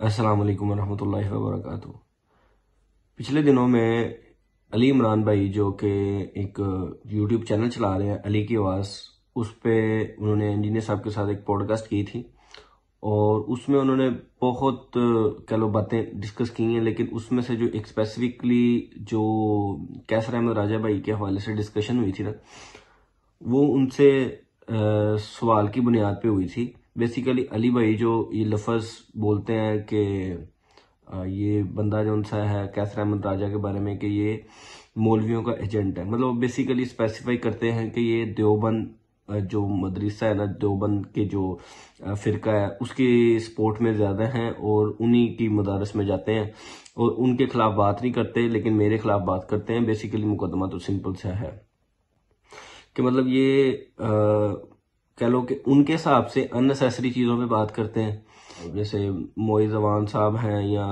अस्सलाम वालेकुम रहमतुल्लाहि व बरकातुहू। पिछले दिनों में अली इमरान भाई जो कि एक यूट्यूब चैनल चला रहे हैं अली की आवाज़, उस पे उन्होंने इंजीनियर साहब के साथ एक पॉडकास्ट की थी और उसमें उन्होंने बहुत कह लो बातें डिस्कस की हैं। लेकिन उसमें से जो एक स्पेसिफिकली जो कैसर अहमद राजा भाई के हवाले से डिस्कशन हुई थी ना, वो उनसे सवाल की बुनियाद पे हुई थी। बेसिकली अली भाई जो ये लफ्ज़ बोलते हैं कि ये बंदा जो सा है कैसर अहमद राजा के बारे में कि ये मौलवियों का एजेंट है, मतलब बेसिकली स्पेसिफाई करते हैं कि ये देवबंद जो मदरसा है ना, देवबंद के जो फिरका है उसकी सपोर्ट में ज़्यादा हैं और उन्हीं की मदारस में जाते हैं और उनके खिलाफ बात नहीं करते, लेकिन मेरे खिलाफ बात करते हैं। बेसिकली मुकदमा तो सिंपल सा है कि मतलब ये कह लो कि उनके हिसाब से अननेसेसरी चीज़ों पे बात करते हैं। जैसे मोई जवान साहब हैं या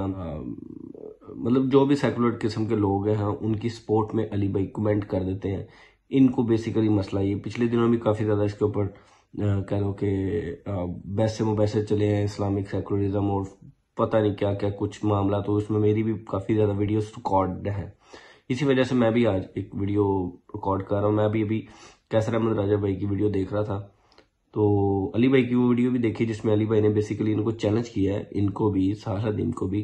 मतलब जो भी सेकुलर किस्म के लोग हैं उनकी सपोर्ट में अली भाई कमेंट कर देते हैं। इनको बेसिकली मसला ये पिछले दिनों भी काफ़ी ज़्यादा इसके ऊपर कह लो कि वैसे मुबैसे चले हैं इस्लामिक सेकुलरिज्म और पता नहीं क्या क्या कुछ मामला, तो उसमें मेरी भी काफ़ी ज़्यादा वीडियोस रिकॉर्ड हैं। इसी वजह से मैं भी आज एक वीडियो रिकॉर्ड कर रहा हूँ। मैं भी अभी कैसर अहमद राजा भाई की वीडियो देख रहा था, तो अली भाई की वो वीडियो भी देखी जिसमें अली भाई ने बेसिकली इनको चैलेंज किया है, इनको भी सालादीन को भी,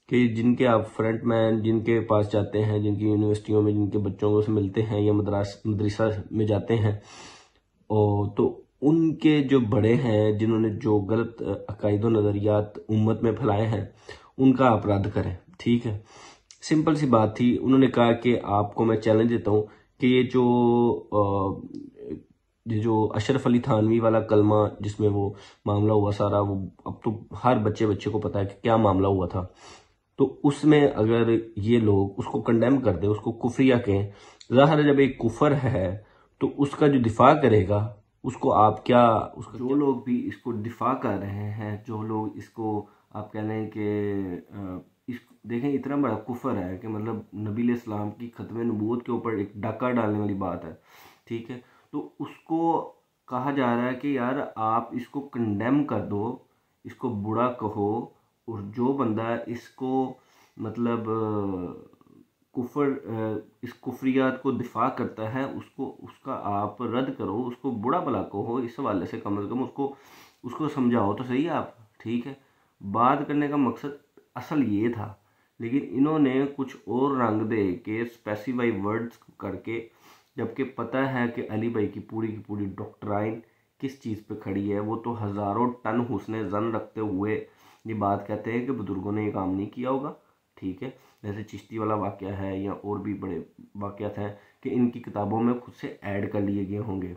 कि जिनके आप फ्रंट मैन जिनके पास जाते हैं, जिनकी यूनिवर्सिटियों में जिनके बच्चों से मिलते हैं या मदरसा में जाते हैं, और तो उनके जो बड़े हैं जिन्होंने जो गलत अकायद नज़रियात उम्मत में फैलाए हैं उनका आप रद्द करें। ठीक है, सिंपल सी बात थी। उन्होंने कहा कि आपको मैं चैलेंज देता हूँ कि ये जो अशरफ अली थानवी वाला कलमा जिसमें वो मामला हुआ सारा, वो अब तो हर बच्चे बच्चे को पता है कि क्या मामला हुआ था। तो उसमें अगर ये लोग उसको कंडेम कर दे, उसको कुफरिया कहें, जाहिर है जब एक कुफर है तो उसका जो दिफा करेगा उसको आप क्या, उसका जो लोग भी इसको दिफा कर रहे हैं, जो लोग इसको आप कह लें कि इस देखें इतना बड़ा कुफर है कि मतलब नबी इस्लाम की ख़त्म नबूवत के ऊपर एक डाका डालने वाली बात है। ठीक है, तो उसको कहा जा रहा है कि यार आप इसको कंडेम कर दो, इसको बुरा कहो, और जो बंदा इसको मतलब इस कुफरियात को दिफा करता है उसको उसका आप रद्द करो, उसको बुरा भला कहो। इस हवाले से कम से कम उसको उसको समझाओ तो सही आप। ठीक है, बात करने का मकसद असल ये था, लेकिन इन्होंने कुछ और रंग दे के स्पेसिफाई वर्ड्स करके, जबकि पता है कि अली भाई की पूरी डॉक्ट्राइन किस चीज़ पे खड़ी है। वो तो हज़ारों टन हुस्न ज़न रखते हुए ये बात कहते हैं कि बुजुर्गों ने ये काम नहीं किया होगा। ठीक है, जैसे चिश्ती वाला वाक़या है या और भी बड़े वाक़यात हैं कि इनकी किताबों में खुद से ऐड कर लिए गए होंगे।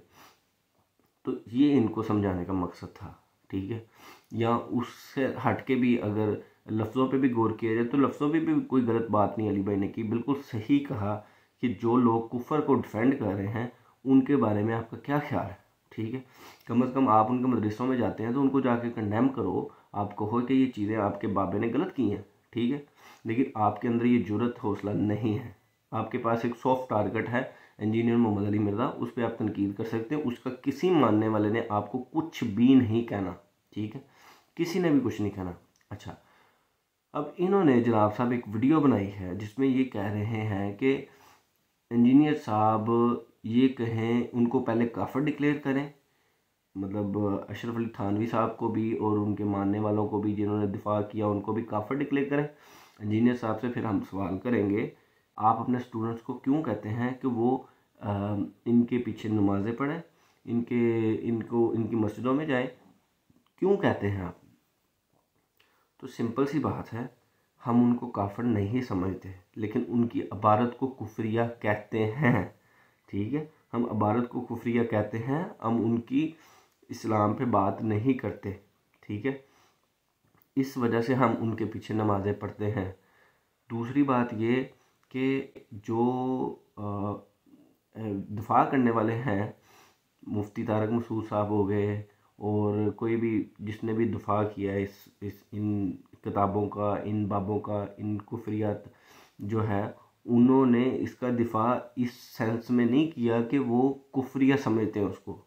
तो ये इनको समझाने का मकसद था। ठीक है, या उससे हट के भी अगर लफ्ज़ों पे भी गौर किया जाए तो लफ्ज़ों पे भी कोई गलत बात नहीं अली भाई ने की। बिल्कुल सही कहा कि जो लोग कुफर को डिफेंड कर रहे हैं उनके बारे में आपका क्या ख्याल है। ठीक है, कम से कम आप उनके मदरसों में जाते हैं तो उनको जाके कंडेम करो, आप कहो कि ये चीज़ें आपके बाबे ने गलत की हैं। ठीक है, लेकिन आपके अंदर ये जुर्रत हौसला नहीं है। आपके पास एक सॉफ्ट टारगेट है इंजीनियर मोहम्मद अली मिर्ज़ा, उस पर आप तनकीद कर सकते हैं। उसका किसी मानने वाले ने आपको कुछ भी नहीं कहना। ठीक है, किसी ने भी कुछ नहीं कहना। अच्छा, अब इन्होंने जनाब साहब एक वीडियो बनाई है जिसमें ये कह रहे हैं कि इंजीनियर साहब ये कहें उनको पहले काफिर डिक्लेयर करें, मतलब अशरफ अली थानवी साहब को भी और उनके मानने वालों को भी जिन्होंने दिफा किया उनको भी काफिर डिक्लेयर करें। इंजीनियर साहब से फिर हम सवाल करेंगे, आप अपने स्टूडेंट्स को क्यों कहते हैं कि वो इनके पीछे नमाज़ें पढ़ें, इनकी मस्जिदों में जाएं, क्यों कहते हैं आप? तो सिंपल सी बात है, हम उनको काफिर नहीं समझते, लेकिन उनकी इबारत को कुफरिया कहते हैं। ठीक है, हम इबारत को कुफरिया कहते हैं, हम उनकी इस्लाम पे बात नहीं करते। ठीक है, इस वजह से हम उनके पीछे नमाज़ें पढ़ते हैं। दूसरी बात ये कि जो दफा करने वाले हैं, मुफ्ती तारक मसूद साहब हो गए और कोई भी जिसने भी दफा किया है इस इन किताबों का, इन बाबों का, इन कुफरियात जो है, उन्होंने इसका दिफा इस सेंस में नहीं किया कि वो कुफरिया समझते हैं उसको।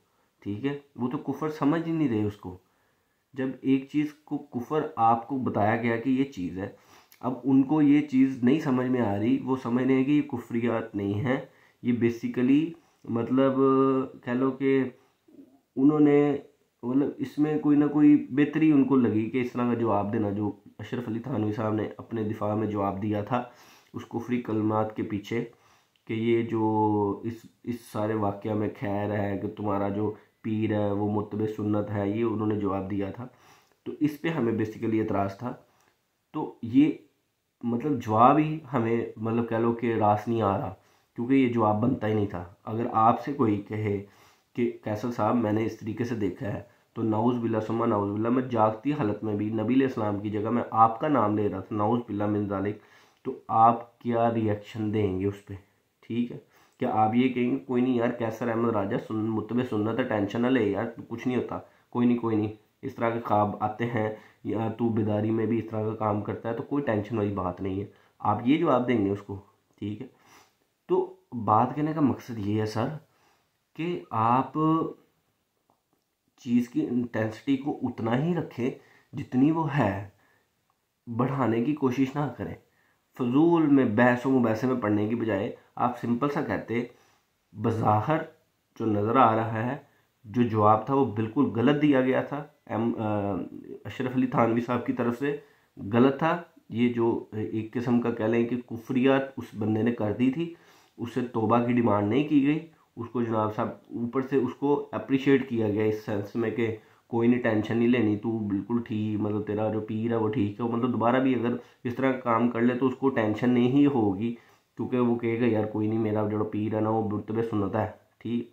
ठीक है, वो तो कुफर समझ ही नहीं रहे उसको। जब एक चीज़ को कुफर आपको बताया गया कि ये चीज़ है, अब उनको ये चीज़ नहीं समझ में आ रही, वो समझ रहे हैं कि ये कुफरियात नहीं है, ये बेसिकली मतलब कह लो कि उन्होंने मतलब इसमें कोई ना कोई बेहतरी उनको लगी कि इस तरह का जवाब देना, जो अशरफ अली थानवी साहब ने अपने दिफा में जवाब दिया था उस कुफरी कलमात के पीछे, कि ये जो इस सारे वाक़या में खैर है कि तुम्हारा जो पीर है वो मुत्तबे सुन्नत है, ये उन्होंने जवाब दिया था। तो इस पे हमें बेसिकली एतराज़ था। तो ये मतलब जवाब ही हमें मतलब कह लो कि रास नहीं आ रहा, क्योंकि ये जवाब बनता ही नहीं था। अगर आपसे कोई कहे कि कैसर साहब मैंने इस तरीके से देखा है, तो नाउज़ बिल्ला सुम्मा नाउज़ बिल्ला, मैं जागती हालत में भी नबी इस्लाम की जगह मैं आपका नाम ले रहा था, नाउज़ बिल्ला मिन ज़ालिक, तो आप क्या रिएक्शन देंगे उस पर? ठीक है, क्या आप ये कहेंगे कोई नहीं यार कैसर अहमद राजा मुत्तबे सुन्नत है, टेंशन ना ले यार, कुछ नहीं होता, कोई नहीं कोई नहीं, इस तरह के ख्वाब आते हैं या तू बेदारी में भी इस तरह का काम करता है, तो कोई टेंशन वाली बात नहीं है, आप ये जवाब देंगे उसको? ठीक है। तो बात कहने का मकसद ये है सर कि आप चीज़ की इंटेंसिटी को उतना ही रखें जितनी वो है, बढ़ाने की कोशिश ना करें। फजूल में बहसों मुबहसे में पढ़ने की बजाय आप सिंपल सा कहते, बज़ाहिर जो नज़र आ रहा है जो जवाब था वो बिल्कुल गलत दिया गया था, अशरफ अली थानवी साहब की तरफ से गलत था। ये जो एक किस्म का कह लें कि कुफरियात उस बंदे ने कर दी थी, उससे तौबा की डिमांड नहीं की गई, उसको जनाब साहब ऊपर से उसको अप्रिशिएट किया गया इस सेंस में कि कोई नहीं टेंशन नहीं लेनी, तू बिल्कुल ठीक, मतलब तेरा जो पीर है वो ठीक है, मतलब दोबारा भी अगर इस तरह का काम कर ले तो उसको टेंशन नहीं ही होगी, क्योंकि वो कहेगा यार कोई नहीं, मेरा जो पीर है ना वो मुर्तबे सुन्नत है। ठीक,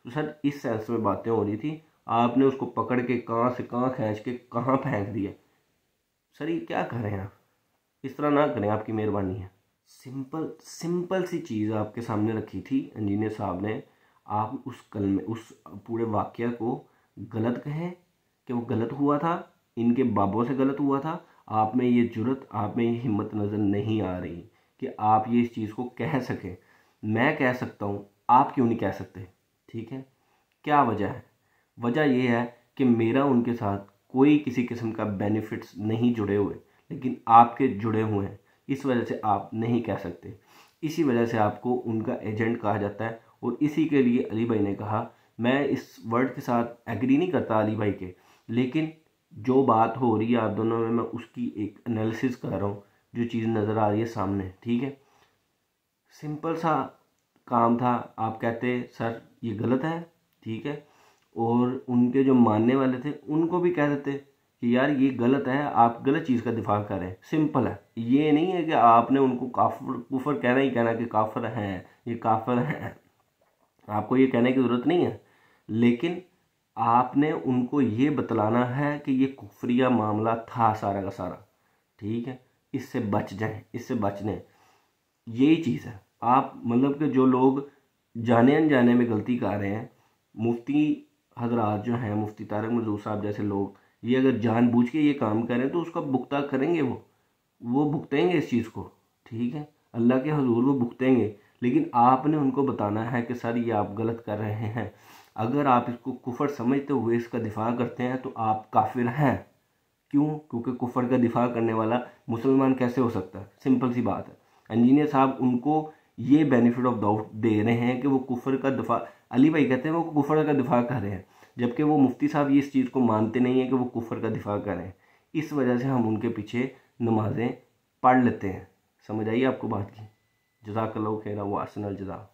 तो सर इस सेंस में बातें हो रही थी, आपने उसको पकड़ के कहाँ से कहाँ खींच के कहाँ फेंक दिया। सर ये क्या कर रहे हैं आप? इस तरह ना करें, आपकी मेहरबानी है। सिंपल सिंपल सी चीज़ आपके सामने रखी थी इंजीनियर साहब ने, आप उस कलमे उस पूरे वाक़या को गलत कहें कि वो गलत हुआ था, इनके बाबों से गलत हुआ था, आप में ये जुर्रत, आप में ये हिम्मत नज़र नहीं आ रही कि आप ये इस चीज़ को कह सकें। मैं कह सकता हूँ, आप क्यों नहीं कह सकते? ठीक है, क्या वजह है? वजह यह है कि मेरा उनके साथ कोई किसी किस्म का बेनिफिट्स नहीं जुड़े हुए, लेकिन आपके जुड़े हुए हैं, इस वजह से आप नहीं कह सकते। इसी वजह से आपको उनका एजेंट कहा जाता है, और इसी के लिए अली भाई ने कहा, मैं इस वर्ड के साथ एग्री नहीं करता अली भाई के, लेकिन जो बात हो रही है आप दोनों में, मैं उसकी एक एनालिसिस कर रहा हूँ, जो चीज़ नज़र आ रही है सामने। ठीक है, सिंपल सा काम था, आप कहते सर ये गलत है, ठीक है, और उनके जो मानने वाले थे उनको भी कह देते कि यार ये गलत है, आप गलत चीज़ का दिफा कर रहे हैं। सिंपल है, ये नहीं है कि आपने उनको काफिर कुफर कहना ही कहना कि काफिर हैं, ये काफिर हैं, आपको ये कहने की ज़रूरत नहीं है, लेकिन आपने उनको ये बतलाना है कि ये कुफरिया मामला था सारा का सारा। ठीक है, इससे बच जाएं, इससे बचने, यही चीज़ है। आप मतलब कि जो लोग जाने अनजाने में गलती कर रहे हैं, मुफ्ती हजरात जो हैं, मुफ्ती तारक मंजूर साहब जैसे लोग, ये अगर जानबूझ के ये काम करें तो उसका भुगता करेंगे, वो भुगतेंगे इस चीज़ को। ठीक है, अल्लाह के हजूर वो भुगतेंगे, लेकिन आपने उनको बताना है कि सर ये आप गलत कर रहे हैं। अगर आप इसको कुफर समझते हुए इसका दिफा करते हैं तो आप काफिर हैं। क्यों? क्योंकि कुफर का दिफा करने वाला मुसलमान कैसे हो सकता है? सिंपल सी बात है। इंजीनियर साहब उनको ये बेनिफिट ऑफ डाउट दे रहे हैं कि वो कुफर का दिफा, अली भाई कहते हैं वो कुफर का दिफा कर रहे हैं, जबकि वो मुफ्ती साहब ये इस चीज़ को मानते नहीं है कि वो कुफर का दिफा करें। इस वजह से हम उनके पीछे नमाजें पढ़ लेते हैं। समझ आइए आपको बात की? जज़ाकल्लाहु खैरा व अहसनल जज़ा।